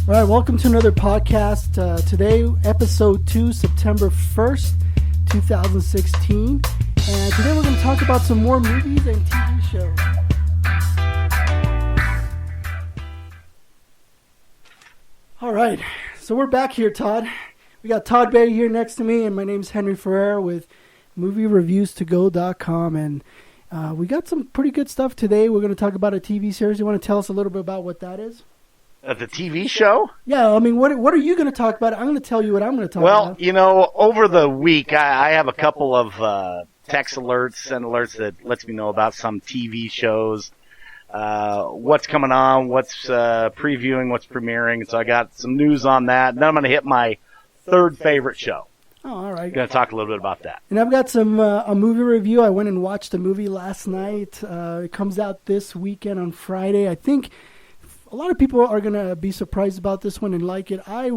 All right, welcome to another podcast. Today, episode 2, September 1st, 2016. And today we're going to talk about some more movies and TV shows. All right, so we're back here, Todd. We got Todd Bay here next to me, and my name's Henry Ferrer with MovieReviewsToGo.com. And we got some pretty good stuff today. We're going to talk about a TV series. You want to tell us a little bit about what that is? The TV show? Yeah, I mean, what are you going to talk about? I'm going to tell you what I'm going to talk about. Well, you know, over the week, I have a couple of text alerts and alerts that lets me know about some TV shows, what's coming on, what's previewing, what's premiering. So I got some news on that. Then I'm going to hit my third favorite show. Oh, all right. I'm going to talk a little bit about that. And I've got some a movie review. I went and watched a movie last night. It comes out this weekend on Friday. I think a lot of people are going to be surprised about this one and like it. I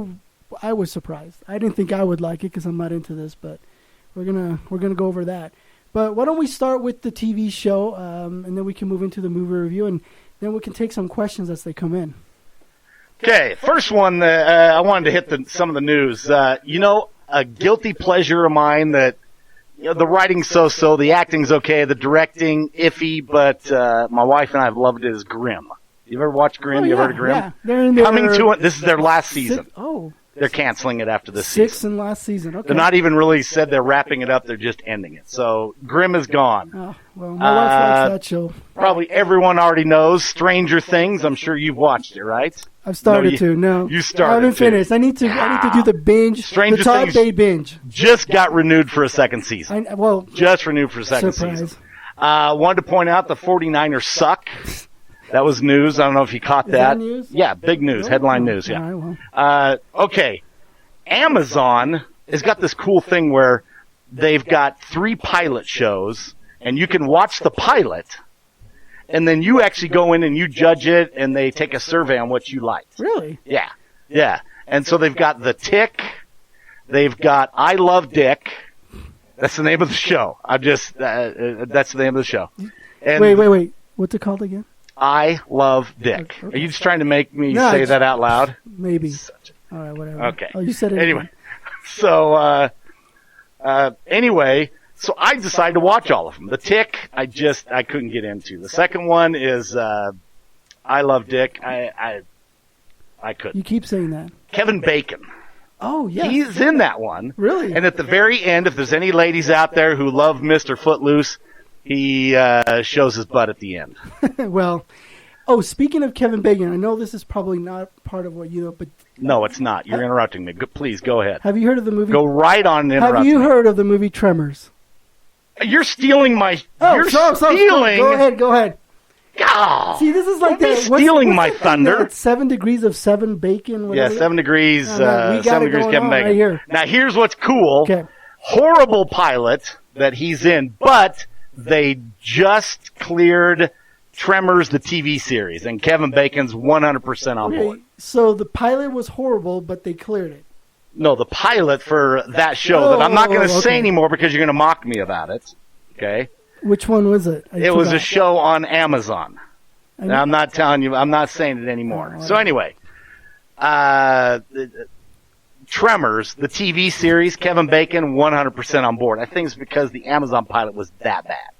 was surprised. I didn't think I would like it because I'm not into this, but we're gonna go over that. But why don't we start with the TV show, and then we can move into the movie review, and then we can take some questions as they come in. Okay, first one, I wanted to hit some of the news. A guilty pleasure of mine that the writing's so-so, the acting's okay, the directing iffy, but my wife and I have loved it is Grimm. You ever watched Grimm? You ever heard of Grimm? Yeah. They're in Coming to it. This is their last season. Oh. They're canceling it after this season. Sixth and last season. Okay. They're not even really said they're wrapping it up. They're just ending it. So Grimm is gone. Oh, well, my wife likes that show. Probably everyone already knows Stranger Things. I'm sure you've watched it, right? I've started to. No, you started. I haven't finished. I need to do the binge. Stranger the Todd Bay binge. Just got renewed for a second season. Just renewed for a second season. Wanted to point out the 49ers suck. That was news. I don't know if you caught that. Is that news? Yeah, big news. Headline news, yeah. All right, well. Okay. Amazon has got this cool thing where they've got 3 pilot shows, and you can watch the pilot, and then you actually go in and you judge it, and they take a survey on what you liked. Really? Yeah. Yeah. And so they've got The Tick. They've got I Love Dick. That's the name of the show. that's the name of the show. And Wait. What's it called again? I Love Dick. Okay. Are you just trying to make me say that out loud? Maybe. All right, whatever. Okay. Oh, you said it. Anyway, so so I decided to watch all of them. The Tick, I couldn't get into. The second one is I Love Dick. I couldn't. You keep saying that. Kevin Bacon. Oh, yeah. He's in that one. Really? And at the very end, if there's any ladies out there who love Mr. Footloose, he shows his butt at the end. Well, speaking of Kevin Bacon, I know this is probably not part of what you know, but... No, it's not. You're interrupting me. Please, go ahead. Have you heard of the movie... Go right on and interrupt Have you me. heard of the movie Tremors? You're stealing my... stealing... Go ahead. Oh, see, this is like stealing my thunder. It's 7 degrees of 7 bacon. Yeah, 7 degrees. 7 degrees Kevin Bacon. Right here. Now, here's what's cool. Okay. Horrible pilot that he's in, but they just cleared Tremors, the TV series, and Kevin Bacon's 100% on board. So the pilot was horrible, but they cleared it. No, the pilot for that show that I'm not going to say anymore because you're going to mock me about it. Okay. Which one was it? It was a show on Amazon. Now, I'm not telling you. I'm not saying it anymore. So anyway, Tremors, the TV series, Kevin Bacon, 100% on board. I think it's because the Amazon pilot was that bad.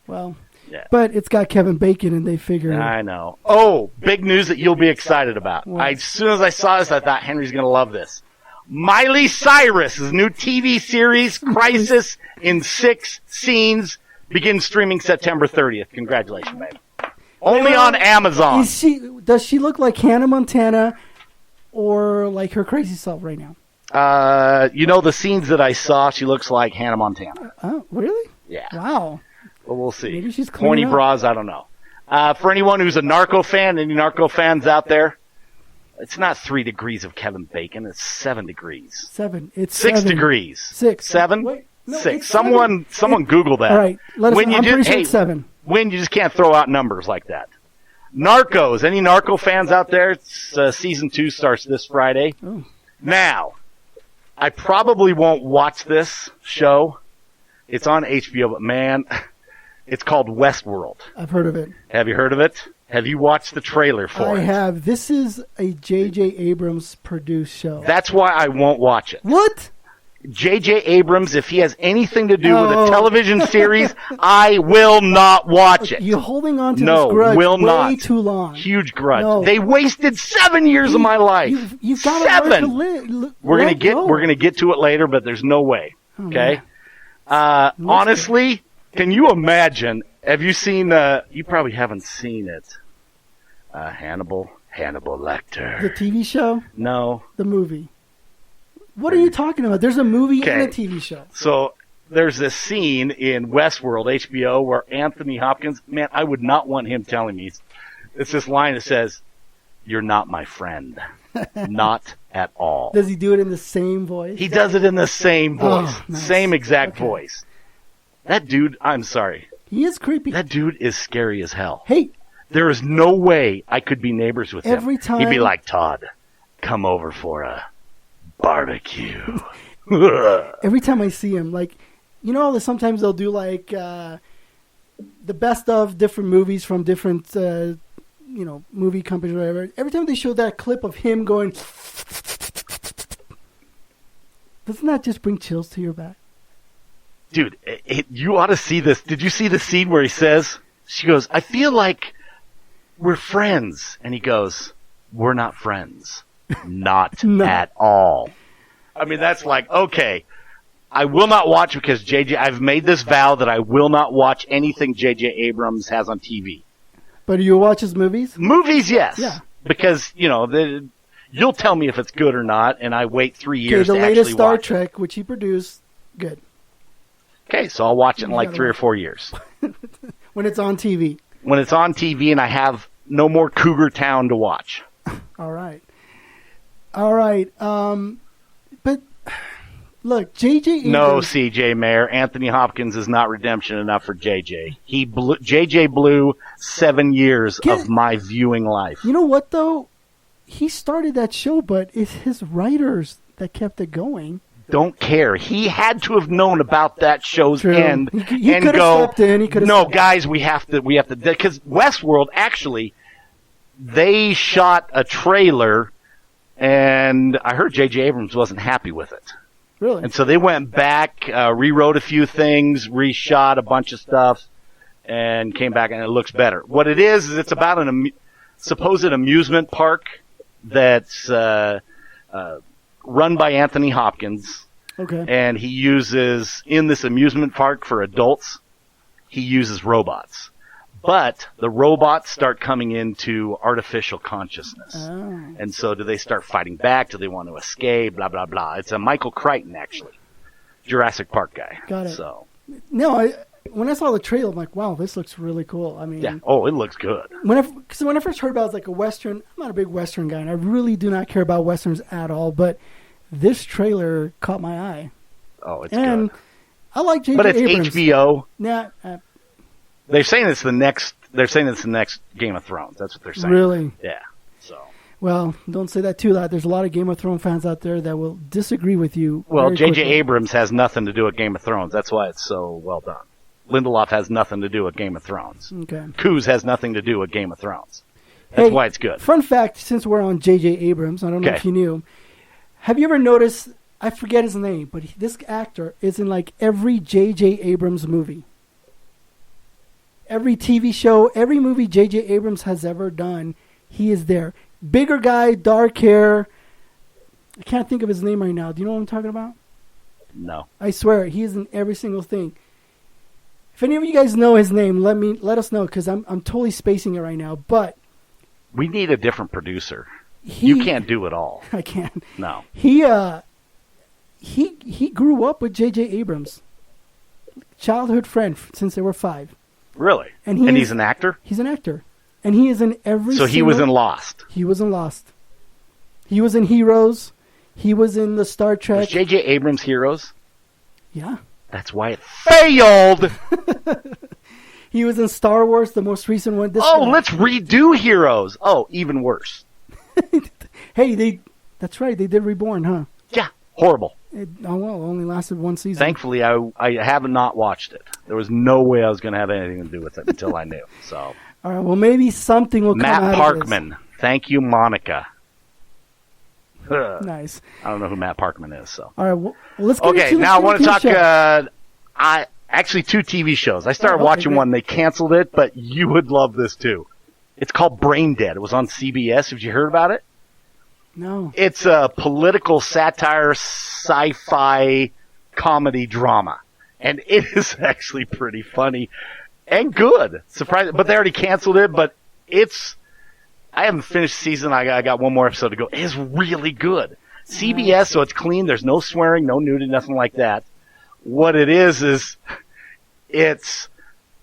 Well, yeah. But it's got Kevin Bacon, and they figured... I know. Oh, big news that you'll be excited about. As soon as I saw this, I thought Henry's going to love this. Miley Cyrus's new TV series, Crisis in 6 Scenes, begins streaming September 30th. Congratulations, babe. Only on Amazon. Does she look like Hannah Montana or like her crazy self right now? The scenes that I saw, she looks like Hannah Montana. Oh, really? Yeah. Wow. Well, we'll see. Maybe she's Pointy bras, I don't know. For anyone who's a Narco fan, any Narco fans out there, it's not 3 degrees of Kevin Bacon. It's 7 degrees. 7. It's 6 degrees. 6. 7? Wait, no, 6. Someone Google that. All right. I'm pretty sure it's 7. When you just can't throw out numbers like that. Narcos. Any Narco fans out there? It's, season 2 starts this Friday. Oh. Now, I probably won't watch this show. It's on HBO, but man, it's called Westworld. I've heard of it. Have you heard of it? Have you watched the trailer for it? I have. This is a J.J. Abrams produced show. That's why I won't watch it. What? J.J. Abrams, if he has anything to do with a television series, I will not watch it. You're holding on to this grudge way too long. Huge grudge. No. They wasted 7 years of my life. You've got 7. We're gonna get to it later, but there's no way. Okay. Honestly, can you imagine? Have you seen? You probably haven't seen it. Hannibal Lecter. The TV show? No. The movie. What are you talking about? There's a movie and a TV show. So there's this scene in Westworld, HBO, where Anthony Hopkins, man, I would not want him telling me. It's this line that says, "You're not my friend." Not at all. Does he do it in the same voice? He does it in the same voice. Oh, nice. Same exact voice. That dude, I'm sorry. He is creepy. That dude is scary as hell. Hey. There is no way I could be neighbors with him. Every time. He'd be like, "Todd, come over for a barbecue." Every time I see him, like, you know, sometimes they'll do like the best of different movies from different, movie companies or whatever. Every time they show that clip of him going, doesn't that just bring chills to your back? Dude, you ought to see this. Did you see the scene where he says, she goes, "I feel like we're friends." And he goes, "We're not friends." Not at all. I mean, that's like, okay, I will not watch because I've made this vow that I will not watch anything J.J. Abrams has on TV. But do you watch his movies? Movies, yes. Yeah. Because, you'll tell me if it's good or not, and I wait 3 years to actually watch it. The latest Star Trek, which he produced, good. Okay, so I'll watch it in like 3 or 4 years. When it's on TV. When it's on TV and I have no more Cougar Town to watch. All right. But look, J.J. Abrams. No, C.J. Mayer. Anthony Hopkins is not redemption enough for J.J. J.J. blew 7 years of my viewing life. You know what, though? He started that show, but it's his writers that kept it going. Don't care. He had to have known about that show's end he and could have stepped in. He could have. No, guys, we have to. Because Westworld actually, they shot a trailer, and I heard J.J. Abrams wasn't happy with it. Really? And so they went back, rewrote a few things, reshot a bunch of stuff, and came back, and it looks better. What it is it's about an supposed amusement park that's run by Anthony Hopkins. Okay. And he uses, in this amusement park for adults, he uses robots. But the robots start coming into artificial consciousness. Oh. And so do they start fighting back? Do they want to escape? Blah, blah, blah. It's a Michael Crichton, actually. Jurassic Park guy. Got it. So. No, when I saw the trailer, I'm like, wow, this looks really cool. I mean, yeah. Oh, it looks good. When I first heard about it, was like a Western, I'm not a big Western guy, and I really do not care about Westerns at all, but this trailer caught my eye. Oh, it's and good. I like J.J. But it's Abrams. HBO. Nah, they're saying it's the next Game of Thrones. That's what they're saying. Really? Yeah. So. Well, don't say that too loud. There's a lot of Game of Thrones fans out there that will disagree with you. Well, J.J. Abrams has nothing to do with Game of Thrones. That's why it's so well done. Lindelof has nothing to do with Game of Thrones. Okay. Coos has nothing to do with Game of Thrones. That's why it's good. Fun fact, since we're on J.J. Abrams, I don't know if you knew. Have you ever noticed, I forget his name, but this actor is in like every J.J. Abrams movie. Every TV show, every movie J.J. Abrams has ever done, he is there. Bigger guy, dark hair. I can't think of his name right now. Do you know what I'm talking about? No. I swear, he is in every single thing. If any of you guys know his name, let us know, because I'm totally spacing it right now. But we need a different producer. You can't do it all. I can't. No. He grew up with J.J. Abrams, childhood friend since they were 5. Really? And he's an actor? He's an actor. And he is in every So he was in Lost. He was in Lost. He was in Heroes. He was in the Star Trek. Was J.J. Abrams Heroes? Yeah. That's why it failed. He was in Star Wars, the most recent one. Let's redo Heroes. Oh, even worse. Hey, that's right. They did Reborn, huh? Yeah, horrible. Only lasted one season. Thankfully, I have not watched it. There was no way I was going to have anything to do with it until I knew. So All right. Well, maybe something will come out Matt of Parkman. Thank you, Monica. this. Nice. I don't know who Matt Parkman is. So. All right. Well, let's get Okay, into the now I want to talk. show. Actually, 2 TV shows. I started okay, watching great. one. They canceled it, but you would love this too. It's called Brain Dead. It was on CBS. Have you heard about it? No. It's a political satire, sci-fi comedy drama, and it is actually pretty funny and good. Surprising, but they already canceled it. But I haven't finished the season. I got one more episode to go. It's really good. CBS, so it's clean. There's no swearing, no nudity, nothing like that. What it is it's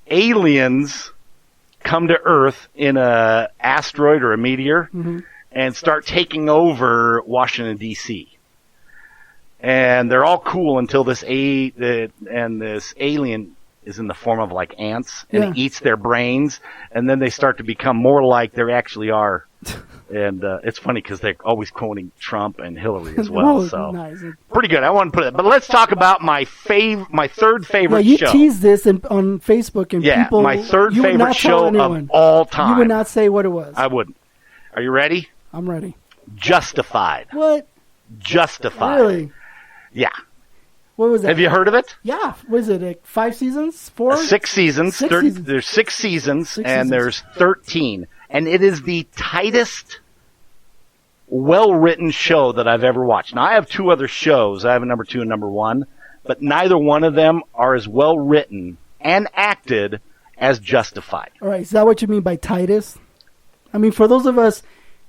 aliens come to Earth in a asteroid or a meteor and start taking over Washington D.C. And they're all cool until this alien is in the form of like ants and it eats their brains, and then they start to become more like they actually are. And it's funny because they're always quoting Trump and Hillary as well. So nice. pretty good. I want to put it. But let's talk about my third favorite you show. teased this on Facebook, and people. My third you would favorite not show tell anyone. of all time. You would not say what it was. I wouldn't. Are you ready? I'm ready. Justified. What? Justified. Really? Yeah. What was that? Have you heard of it? Yeah. Was it like 5 seasons? 4? 6 seasons. Six seasons. There's 6 seasons, Six and seasons. there's 13. And it is the tightest, well-written show that I've ever watched. Now, I have 2 other shows. I have a number 2 and number 1, but neither one of them are as well-written and acted as Justified. All right. Is that what you mean by tightest? I mean, for those of us.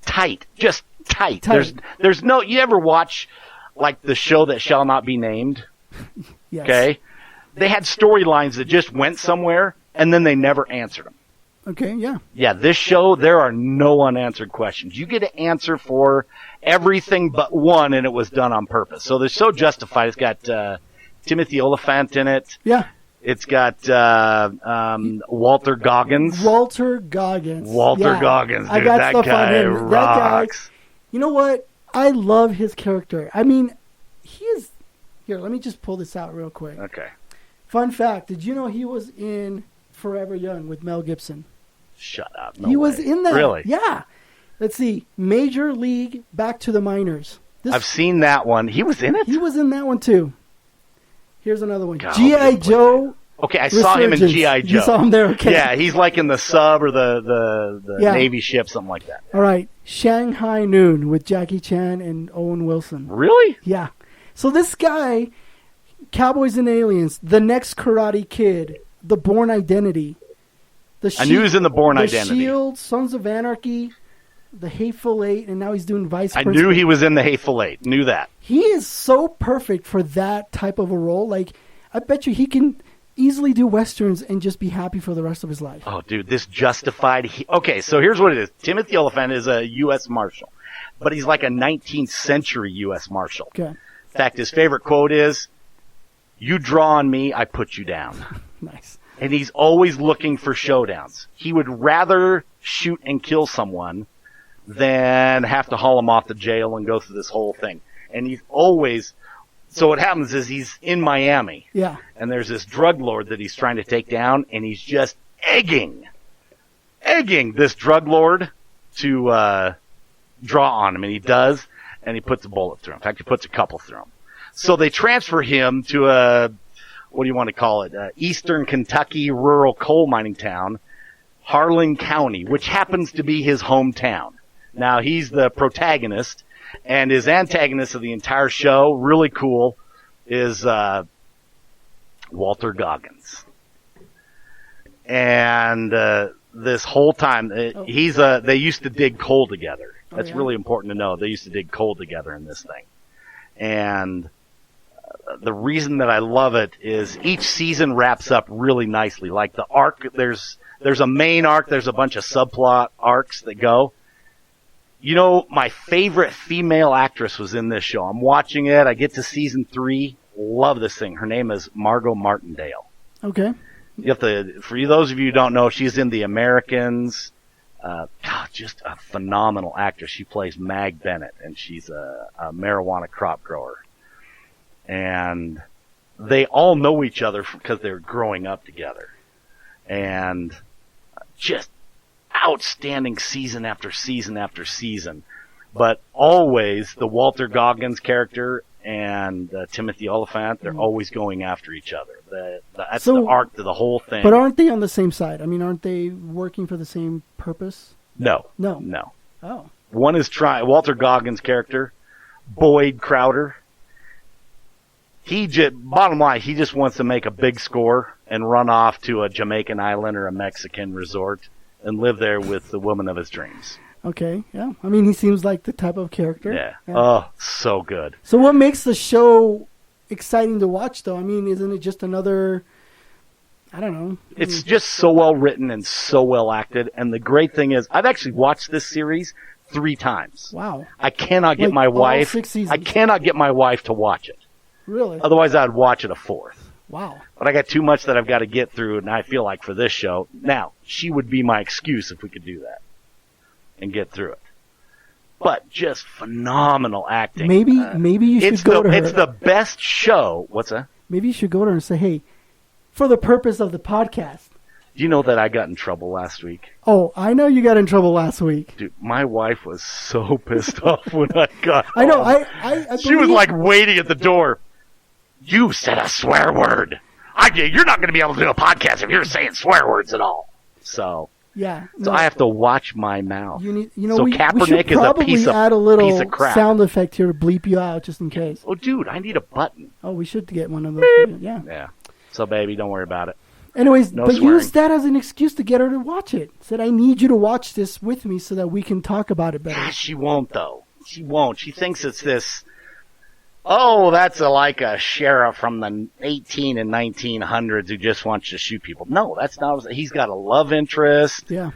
Tight. Just tight. Tight. There's no, you ever watch, like, the show that shall not be named? Yes. Okay? They had storylines that just went somewhere, and then they never answered them. Okay, yeah. Yeah, this show, there are no unanswered questions. You get an answer for everything but one, and it was done on purpose. So they're so Justified. It's got Timothy Oliphant in it. Yeah. It's got Walter Goggins. Walter Goggins. Goggins, dude. I got that stuff guy on him. rocks. That guy, you know what? I love his character. I mean, he is... Here, let me just pull this out real quick. Okay. Fun fact, did you know he was in Forever Young with Mel Gibson? Shut up. He was in that. Really? Yeah. Let's see. Major League Back to the Minors. I've seen that one. He was in it? He was in that one, too. Here's another one. God, G.I. Joe. Okay, I saw him in G.I. Joe. You saw him there? Okay. Yeah, he's like in the sub or the Navy ship, something like that. All right. Shanghai Noon with Jackie Chan and Owen Wilson. Really? Yeah. So this guy, Cowboys and Aliens, The Next Karate Kid, The Bourne Identity. I knew he was in The Bourne Identity. The Shield, Sons of Anarchy, The Hateful Eight, and now he's doing Vice I Principal. knew he was in The Hateful Eight. Knew that. He is so perfect for that type of a role. Like, I bet you he can easily do Westerns and just be happy for the rest of his life. Oh, dude, this Justified. Okay, so here's what it is. Timothy Oliphant is a U.S. Marshal, but he's like a 19th century U.S. Marshal. Okay. In fact, his favorite quote is, "You draw on me, I put you down." Nice. And he's always looking for showdowns. He would rather shoot and kill someone than have to haul him off to jail and go through this whole thing. And he's always... So what happens is he's in Miami. Yeah. And there's this drug lord that he's trying to take down, and he's just egging this drug lord to draw on him. And he does, and he puts a bullet through him. In fact, he puts a couple through him. So they transfer him to a... what do you want to call it? Eastern Kentucky rural coal mining town, Harlan County, which happens to be his hometown. Now, he's the protagonist, and his antagonist of the entire show, really cool, is Walter Goggins. And this whole time, they used to dig coal together. That's really important to know. They used to dig coal together in this thing. And... the reason that I love it is each season wraps up really nicely. Like the arc, there's a main arc, there's a bunch of subplot arcs that go. You know, my favorite female actress was in this show. I'm watching it. I get to season 3. Love this thing. Her name is Margot Martindale. Okay. For those of you who don't know, she's in The Americans. Just a phenomenal actress. She plays Mag Bennett, and she's a marijuana crop grower. And they all know each other because they're growing up together. And just outstanding season after season after season. But always the Walter Goggins character and Timothy Oliphant, they're always going after each other. That's the arc to the whole thing. But aren't they on the same side? I mean, aren't they working for the same purpose? No. Oh. One is Walter Goggins' character, Boyd Crowder. Bottom line, he just wants to make a big score and run off to a Jamaican island or a Mexican resort and live there with the woman of his dreams. Okay, yeah. I mean, he seems like the type of character. Yeah. Oh, so good. So what makes the show exciting to watch, though? I mean, isn't it just another... I don't know. It's just so well written and so well acted. And the great thing is, I've actually watched this series 3 times. Wow. I cannot get my wife... 6 seasons. I cannot get my wife to watch it. Really? Otherwise, I'd watch it a 4th. Wow. But I got too much that I've got to get through, and I feel like for this show, now, she would be my excuse if we could do that and get through it. But just phenomenal acting. Maybe you should go to her. It's the best show. What's that? Maybe you should go to her and say, hey, for the purpose of the podcast. Do you know that I got in trouble last week? Oh, I know you got in trouble last week. Dude, my wife was so pissed off when I got home. I know. I she was like waiting at the door. You said a swear word. You're not going to be able to do a podcast if you're saying swear words at all. So yeah. So I have to watch my mouth. So Kaepernick we should probably add a little crap. sound effect here to bleep you out just in case. Oh, dude, I need a button. Oh, we should get one of those. Yeah. Yeah. So, baby, don't worry about it. Anyways, no but swearing. use that as an excuse to get her to watch it. Said, I need you to watch this with me so that we can talk about it better. She won't, though. She won't. She thinks it's this, that's like a sheriff from the 18 and 1900s who just wants to shoot people. No, that's not. He's got a love interest. Yeah.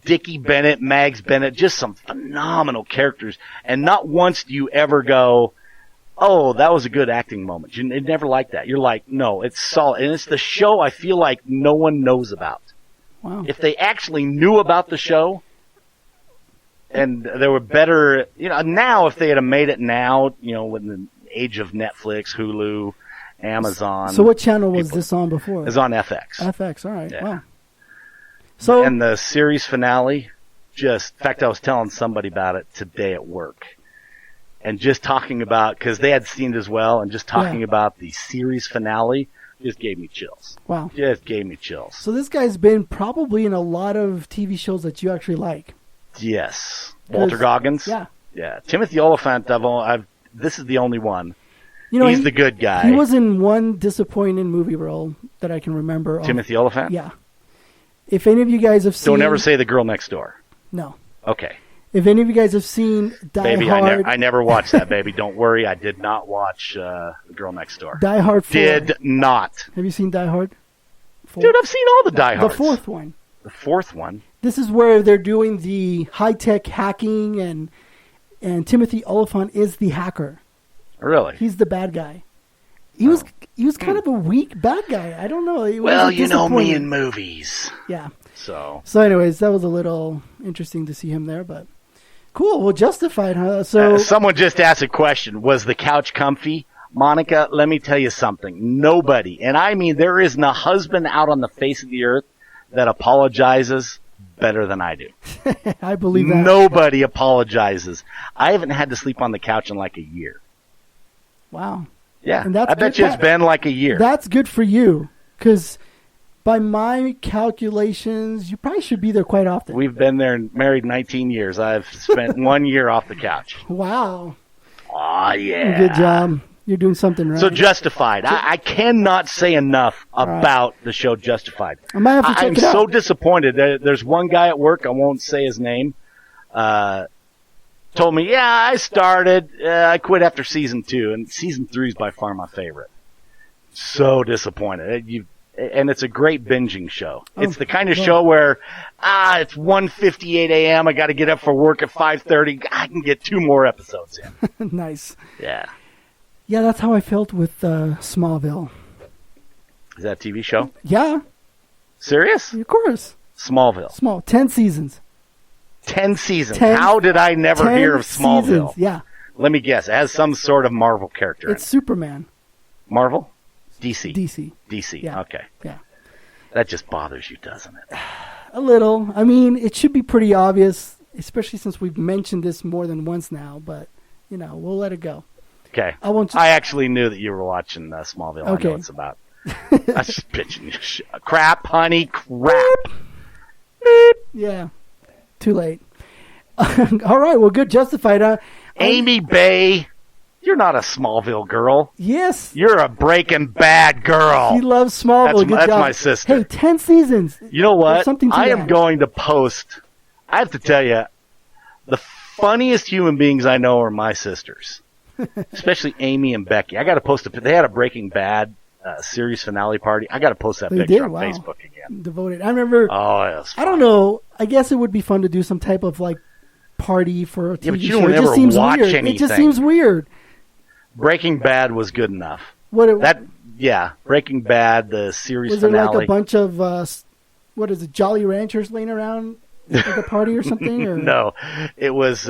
Dickie Bennett, Mags Bennett, just some phenomenal characters. And not once do you ever go, oh, that was a good acting moment. You never like that. You're like, no, it's solid. And it's the show I feel like no one knows about. Wow. If they actually knew about the show, and there were better, now if they had made it now, in the age of Netflix, Hulu, Amazon. So what channel was this on before? It was on FX. FX, all right. Yeah. Wow. So, and the series finale, in fact, I was telling somebody about it today at work. And just talking about, because they had seen it as well, and just talking about the series finale just gave me chills. Wow. Just gave me chills. So this guy's been probably in a lot of TV shows that you actually like. Yes. Walter Goggins? Yeah. Yeah. Timothy Oliphant, this is the only one. He's the good guy. He was in one disappointing movie role that I can remember. Timothy Oliphant? Yeah. If any of you guys have seen... Don't ever say The Girl Next Door. No. Okay. If any of you guys have seen Die Hard... I never watched that, baby. Don't worry. I did not watch The Girl Next Door. Die Hard 4. Did not. Have you seen Die Hard 4? Dude, I've seen all the Die Hards. The 4th one. The 4th one? This is where they're doing the high-tech hacking, and Timothy Oliphant is the hacker. Really? He's the bad guy. He was kind of a weak bad guy. I don't know. Well, you know me in movies. Yeah. So anyways, that was a little interesting to see him there, but cool. Well, Justified, huh? So someone just asked a question. Was the couch comfy? Monica, let me tell you something. Nobody, and I mean there isn't a husband out on the face of the earth that apologizes better than I do. I believe that. Nobody apologizes. I haven't had to sleep on the couch in like a year. Wow. Yeah, I bet you it's been like a year. That's good for you, because by my calculations, you probably should be there quite often. We've been there and married 19 years. I've spent 1 year off the couch. Wow. Oh, yeah. Good job. You're doing something right. So Justified. I cannot say enough about the show Justified. I might have to check it out. I'm so disappointed. There's one guy at work, I won't say his name, told me, yeah, I started. I quit after season 2, and season 3 is by far my favorite. So disappointed. And it's a great binging show. It's the kind of show where, it's 1:58 a.m. I got to get up for work at 5:30. I can get 2 more episodes in. Nice. Yeah. Yeah, that's how I felt with Smallville. Is that a TV show? Yeah. Serious? Of course. Smallville. 10 seasons. 10 seasons. How did I never hear of Smallville? Seasons. Yeah. Let me guess. It has some sort of Marvel character It's Superman. Marvel? DC. DC. DC. Yeah. Okay. Yeah. That just bothers you, doesn't it? A little. I mean, it should be pretty obvious, especially since we've mentioned this more than once now. But we'll let it go. Okay. I actually knew that you were watching Smallville. Okay. I know what it's about. That's just pitching you shit. Crap, honey, crap. Yeah. Too late. All right. Well, good. Justified. Amy Bay, you're not a Smallville girl. Yes. You're a Breaking Bad girl. She loves Smallville. That's my sister. Hey, 10 seasons. You know what? I am going to post. I have to tell you, the funniest human beings I know are my sisters. Especially Amy and Becky. I got to post they had a Breaking Bad series finale party. I got to post that picture on Facebook again. Devoted. I remember. Oh, it was fun. I don't know. I guess it would be fun to do some type of party for a TV but you show. don't It ever just seems watch weird. anything. It just seems weird. Breaking Bad was good enough. Breaking Bad, the series finale. Was there a bunch of Jolly Ranchers laying around at the party or something? Or? No, it was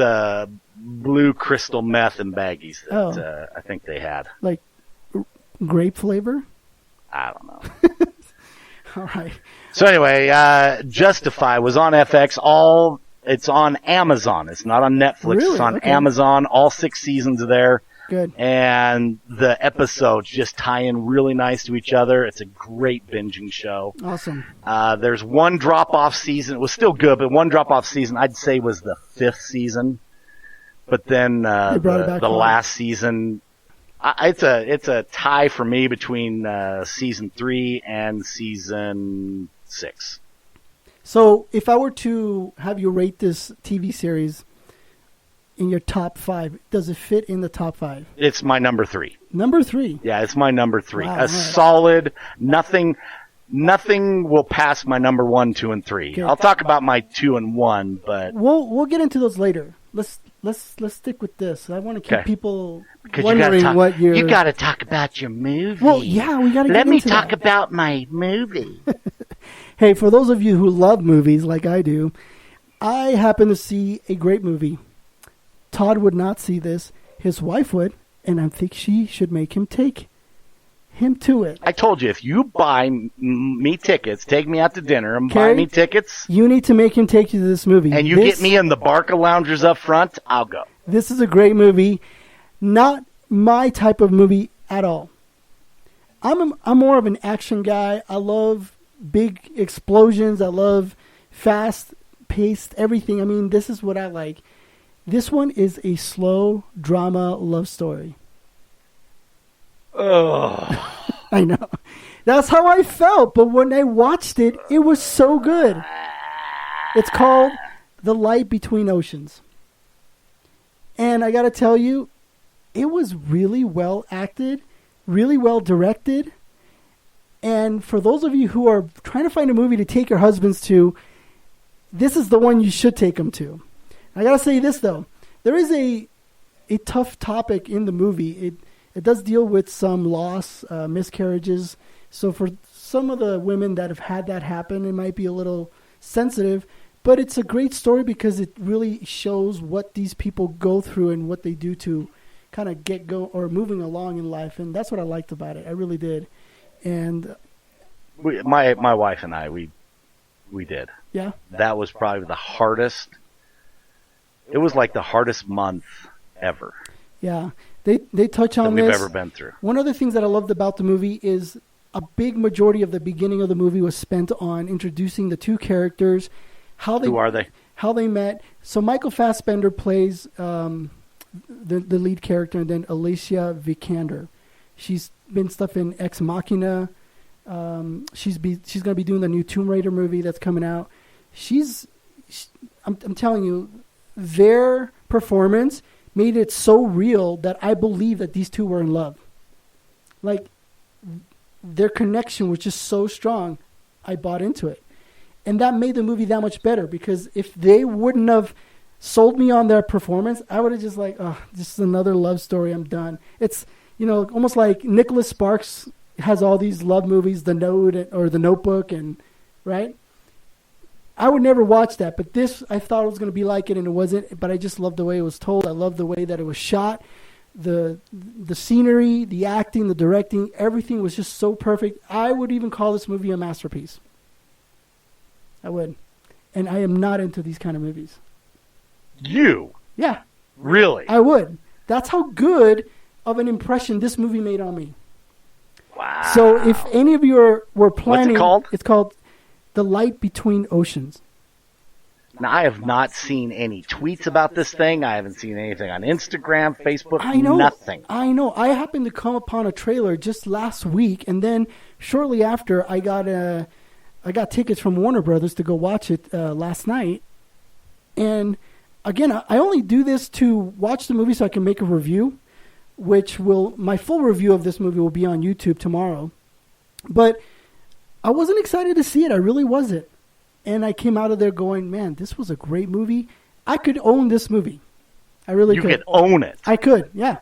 blue crystal meth and baggies that I think they had. Like grape flavor? I don't know. All right. So anyway, Justify was on FX. It's on Amazon. It's not on Netflix. Really? It's on Okay. Amazon. All 6 seasons are there. Good. And the episodes just tie in really nice to each other. It's a great binging show. Awesome. There's one drop-off season. It was still good, but one drop-off season I'd say was the 5th season. But then the last season, it's a tie for me between season 3 and season 6. So if I were to have you rate this TV series in your top 5, does it fit in the top 5? It's my number 3. Number 3? Yeah, it's my number 3. Wow, solid, nothing will pass my number 1, 2, and 3. Good. I'll talk about my 2 and 1, but we'll get into those later. Let's stick with this. I want to keep people because wondering what you're... You got to talk about your movie. Well, yeah, we got to get into Let me talk about my movie. Hey, for those of you who love movies like I do, I happen to see a great movie. Todd would not see this. His wife would, and I think she should make him take him to it. I told you, if you buy me tickets, take me out to dinner and buy me tickets. You need to make him take you to this movie. And you get me in the Barca loungers up front, I'll go. This is a great movie. Not my type of movie at all. I'm more of an action guy. I love big explosions. I love fast-paced everything. I mean, this is what I like. This one is a slow drama love story. Oh, I know. That's how I felt. But when I watched it, it was so good. It's called The Light Between Oceans. And I got to tell you, it was really well acted, really well directed. And for those of you who are trying to find a movie to take your husbands to, this is the one you should take them to. I got to say this, though. There is a tough topic in the movie. It does deal with some loss, miscarriages. So for some of the women that have had that happen, it might be a little sensitive. But it's a great story because it really shows what these people go through and what they do to kind of moving along in life. And that's what I liked about it. I really did. And my wife and I, we did. Yeah. That was probably the hardest. It was like the hardest month ever. Yeah. They touch on that we've this. ever been through. One of the things that I loved about the movie is a big majority of the beginning of the movie was spent on introducing the two characters. Who are they? How they met. So Michael Fassbender plays the lead character, and then Alicia Vikander. She's been stuff in Ex Machina. She's going to be doing the new Tomb Raider movie that's coming out. I'm telling you, their performance made it so real that I believe that these two were in love. Like, their connection was just so strong, I bought into it. And that made the movie that much better, because if they wouldn't have sold me on their performance, I would have just like, oh, just another love story, I'm done. It's, almost like Nicholas Sparks has all these love movies, The Note or The Notebook, and right? I would never watch that, but this, I thought it was going to be like it, and it wasn't, but I just loved the way it was told. I loved the way that it was shot. The scenery, the acting, the directing, everything was just so perfect. I would even call this movie a masterpiece. I would. and I am not into these kind of movies. You? Yeah. Really? I would. That's how good of an impression this movie made on me. Wow. So if any of you were planning... What's it called? It's called The Light Between Oceans. Now, I have not seen any tweets about this thing. I haven't seen anything on Instagram, Facebook, I know. nothing. I know. I happened to come upon a trailer just last week, and then shortly after, I got tickets from Warner Brothers to go watch it last night. And again, I only do this to watch the movie so I can make a review, my full review of this movie will be on YouTube tomorrow. But I wasn't excited to see it. I really wasn't. And I came out of there going, man, this was a great movie. I could own this movie. I really could. You could own it. I could, yeah.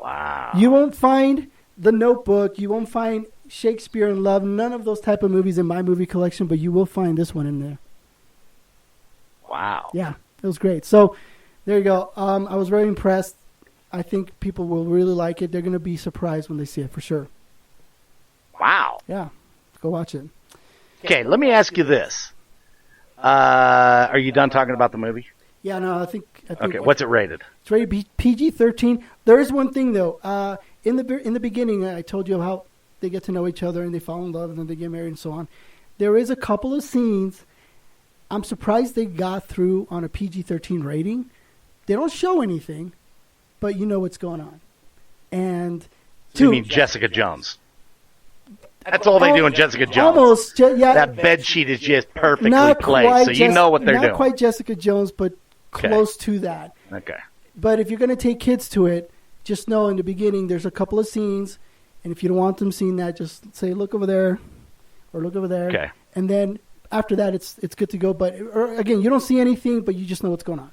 Wow. You won't find The Notebook. You won't find Shakespeare in Love. None of those type of movies in my movie collection, but you will find this one in there. Wow. Yeah, it was great. So there you go. I was very impressed. I think people will really like it. They're going to be surprised when they see it, for sure. Wow. Yeah, go watch it. Okay, let me ask you this. Are you done talking about the movie? Yeah, no, I think Okay, what's it rated? It's rated PG-13. There is one thing, though. In the beginning, I told you how they get to know each other and they fall in love and then they get married and so on. There is a couple of scenes I'm surprised they got through on a PG-13 rating. They don't show anything, but you know what's going on. And You mean Jessica Jones? That's all they do in Jessica Jones. Almost, yeah. That bed sheet is just perfectly Not placed, quite so you know what they're doing. Not quite Jessica Jones, but close to that. Okay. But if you're going to take kids to it, just know in the beginning there's a couple of scenes, and if you don't want them seeing that, just say, look over there, or look over there. Okay. And then after that, it's good to go. But again, you don't see anything, but you just know what's going on.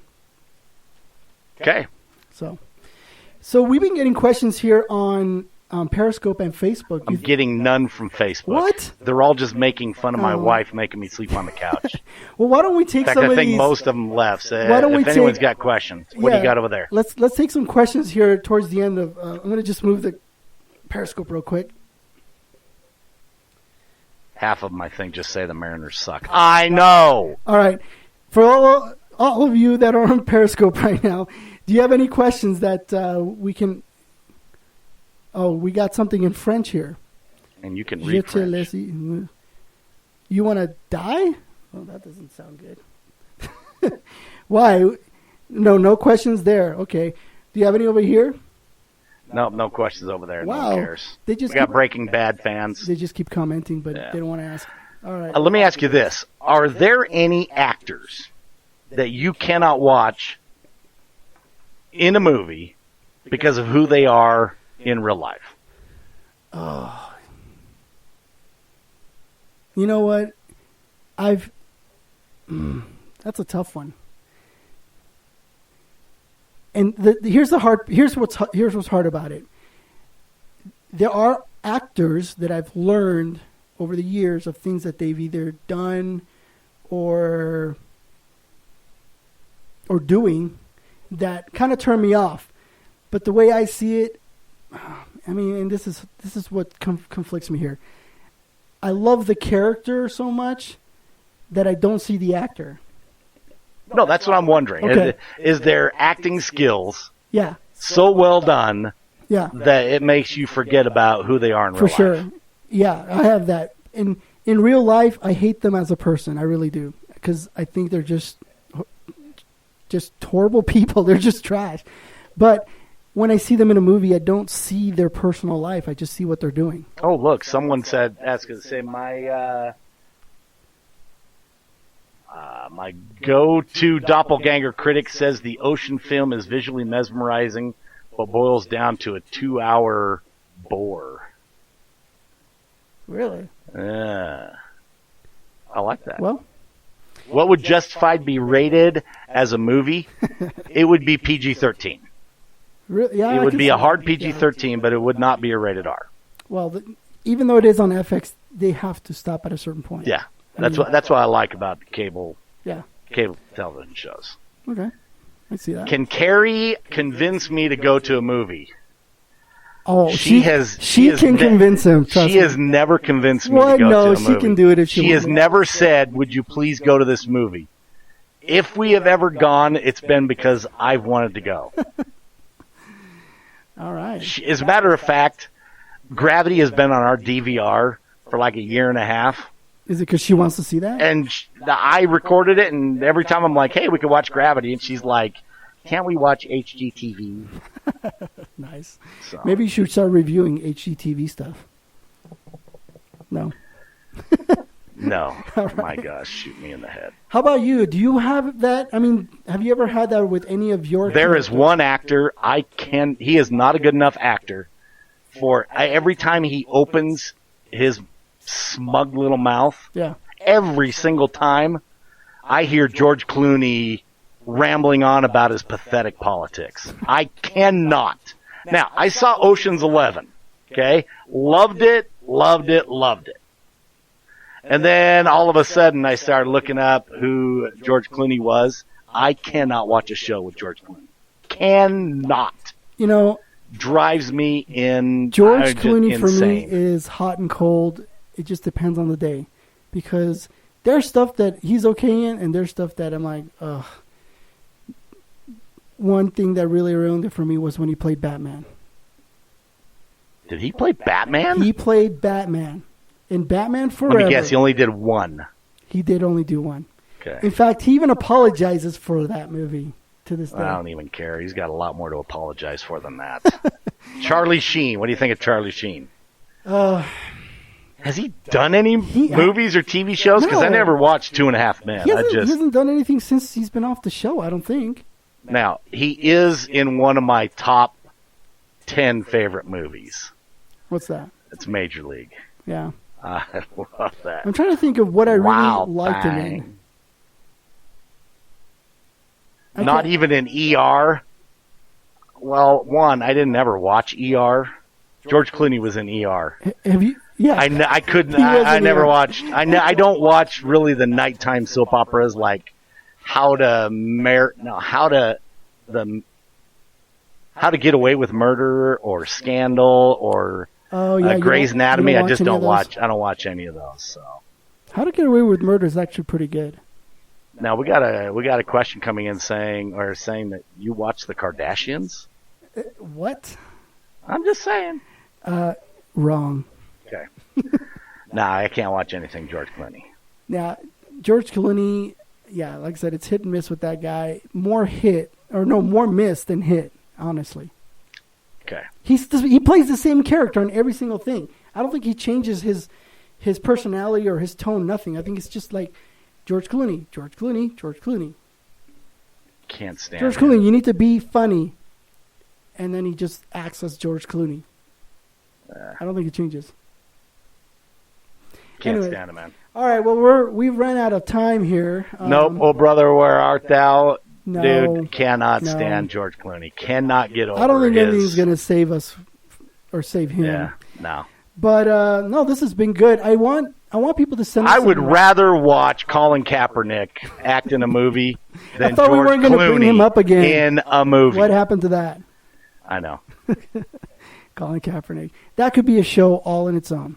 Okay. So we've been getting questions here on Periscope and Facebook. I'm getting none from Facebook. What? They're all just making fun of my wife making me sleep on the couch. Well, why don't we take In fact, some of I think these? most of them left. So Why don't we if anyone's take- got questions, what do you got over there? Let's take some questions here towards the end of. I'm going to just move the Periscope real quick. Half of them, I think, just say the Mariners suck. I know. All right. For all of you that are on Periscope right now, do you have any questions that we can... Oh, we got something in French here. And you can read French. You want to die? Oh, that doesn't sound good. Why? No questions there. Okay. Do you have any over here? Nope, no questions over there. Wow. No one cares. They just We got Breaking Bad fans. They just keep commenting, but they don't want to ask. All right. Let me ask you this. Are there any actors that you cannot watch in a movie because of who they are in real life? Oh. You know what? That's a tough one. And here's what's hard about it. There are actors that I've learned over the years of things that they've either done or doing that kind of turn me off. But the way I see it, I mean, and this is what conflicts me here. I love the character so much that I don't see the actor. No, that's what I'm wondering. Okay. Is their acting skills Yeah. so well done Yeah. that it makes you forget about who they are in real For life? sure. Yeah, I have that. In real life, I hate them as a person. I really do. Because I think they're just horrible people. They're just trash. But when I see them in a movie, I don't see their personal life. I just see what they're doing. Oh, look, someone said, my go-to doppelganger critic says the ocean film is visually mesmerizing, but boils down to a 2-hour bore. Really? I like that. Well, what would Justified be rated as a movie? It would be PG-13. yeah, It would be a hard PG-13, but it would not be a rated R. Well, even though it is on FX, they have to stop at a certain point. Yeah, that's what I like about cable television shows. Okay, I see that. Can Carrie convince me to go to a movie? Oh, she can convince him. She has never convinced me to go to a movie. She can do it if she wants. She has never said, "Would you please go to this movie?" If we have ever gone, it's been because I've wanted to go. All right. As a matter of fact, Gravity has been on our DVR for like a year and a half. Is it because she wants to see that? And I recorded it, and every time I'm like, "Hey, we could watch Gravity," and she's like, "Can't we watch HGTV?" Nice. So. Maybe you should start reviewing HGTV stuff. No. No. Right. My gosh, shoot me in the head. How about you? Do you have that? I mean, have you ever had that with any of your... There is one actor, he is not a good enough actor every time he opens his smug little mouth, every single time, I hear George Clooney rambling on about his pathetic politics. I cannot. Now, I saw Ocean's 11, okay? Loved it. And then all of a sudden I started looking up who George Clooney was. I cannot watch a show with George Clooney. Cannot. You know, drives me in. George Clooney for insane. me is hot and cold. It just depends on the day. Because there's stuff that he's okay in and there's stuff that I'm like, ugh. One thing that really ruined it for me was when he played Batman. Did he play Batman? He played Batman. In Batman Forever. Let me guess, he only did one. He did only do one. Okay. In fact, he even apologizes for that movie to this day. I don't even care. He's got a lot more to apologize for than that. Charlie Sheen. What do you think of Charlie Sheen? Has he done any movies or TV shows? Because I never watched 2.5 Men. He hasn't done anything since he's been off the show, I don't think. Now, he is in one of my top 10 favorite movies. What's that? It's Major League. Yeah. I love that. I'm trying to think of what I really liked him in. Not even in ER. Well, one, I didn't ever watch ER. George Clooney was in ER. Have you? Yeah. I couldn't. I never watched. I don't watch really the nighttime soap operas like How to Get Away with Murder or Scandal or Grey's Anatomy. I just don't watch. I don't watch any of those. So How to Get Away with Murder is actually pretty good. Now we got a question coming in saying that you watch the Kardashians. What? I'm just saying. Wrong. Okay. Nah, I can't watch anything George Clooney. Now, George Clooney, yeah, like I said, it's hit and miss with that guy. More miss than hit, honestly. Okay. He plays the same character on every single thing. I don't think he changes his personality or his tone, nothing. I think it's just like George Clooney. Can't stand George Clooney, you need to be funny. And then he just acts as George Clooney. I don't think it changes. Can't stand him, man. All right, well, we've run out of time here. Nope. Oh, brother, where art thou? No, dude, cannot stand George Clooney. Cannot get over. I don't think anything's going to save us or save him. Yeah, no. But no, this has been good. I want people to send us. I would rather watch Colin Kaepernick act in a movie than I thought George we weren't going to bring him up again in a movie. What happened to that? I know. Colin Kaepernick. That could be a show all in its own.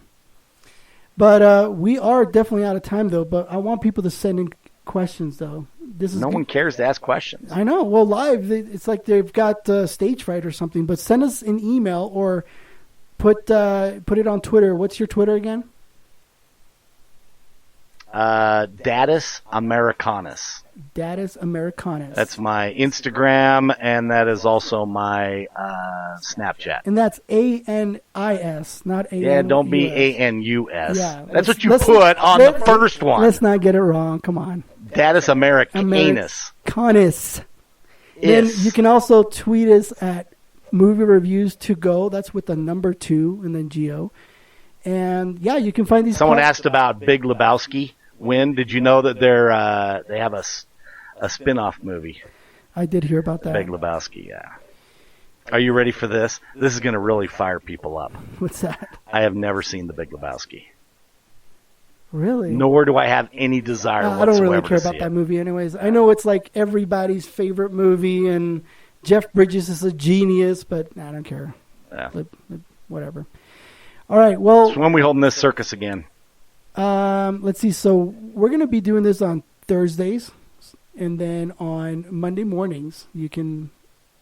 But we are definitely out of time, though. But I want people to send in questions, though. No one cares to ask questions. I know. Well, live, it's like they've got stage fright or something. But send us an email or put it on Twitter. What's your Twitter again? Datus Americanus. Datus Americanus. That's my Instagram, and that is also my Snapchat. And that's ANIS, not ANUS. Yeah, don't be ANUS. Yeah, that's what you put on the first one. Let's not get it wrong. Come on. Datus Americanus. Americanus. Then you can also tweet us at Movie Reviews to Go. That's with the number 2 and then GO. And yeah, you can find these. Someone asked about Big Lebowski. When did you know that they have a spin-off movie? I did hear about that. Big Lebowski, yeah. Are you ready for this? This is going to really fire people up. What's that? I have never seen The Big Lebowski. Really? Nor do I have any desire whatsoever. I don't really care about that movie anyways. I know it's like everybody's favorite movie and Jeff Bridges is a genius, but I don't care. Yeah. Whatever. All right. Well, So when we holding this circus again? let's see. So we're going to be doing this on Thursdays, and then on Monday mornings, you can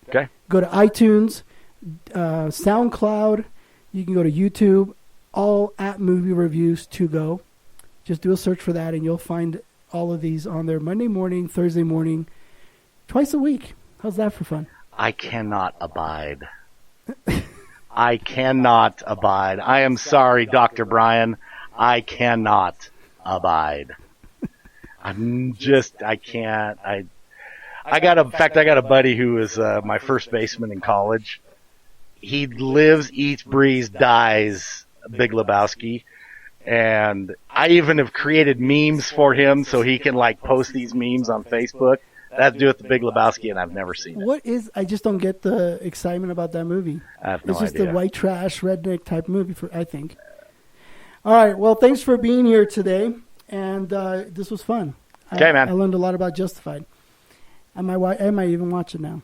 Okay. go to iTunes, SoundCloud. You can go to YouTube, all at Movie Reviews to go. Just do a search for that, and you'll find all of these on there Monday morning, Thursday morning, twice a week. How's that for fun? I cannot abide. I cannot abide. I am sorry, Dr. Brian. I cannot abide. I can't. I got a buddy who was my first baseman in college. He lives, eats, breathes, dies Big Lebowski. And I even have created memes for him so he can like post these memes on Facebook. That has to do with the Big Lebowski, and I've never seen it. I just don't get the excitement about that movie. I have no idea. It's just idea. a white trash, redneck type movie, I think. All right. Well, thanks for being here today. And this was fun. Okay, man. I learned a lot about Justified. I might even watch it now.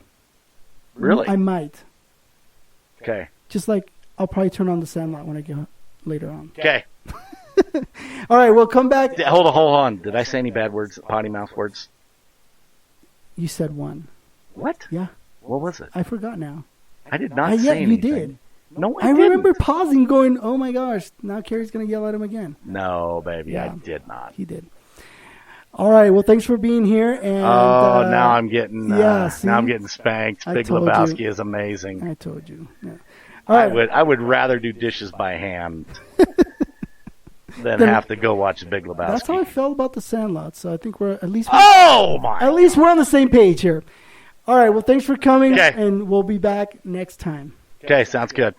Really? I might. Okay. Just like I'll probably turn on The Sandlot when I get later on. Okay. All right. We'll come back. Hold on. Did I say any bad words, potty mouth words? You said one. What? Yeah. What was it? I forgot now. I did not say anything. You did. No, I remember pausing, going, "Oh my gosh!" Now Carrie's gonna yell at him again. No, baby, Yeah. I did not. He did. All right. Well, thanks for being here. And now I'm getting yeah, see? now I'm getting spanked. I Big told Lebowski you. is amazing. I told you. Yeah. All right. I would rather do dishes by hand than have to go watch Big Lebowski. That's how I felt about The Sandlot. So I think we're at least we're on the same page here. All right. Well, thanks for coming, Okay. and we'll be back next time. Okay, sounds good.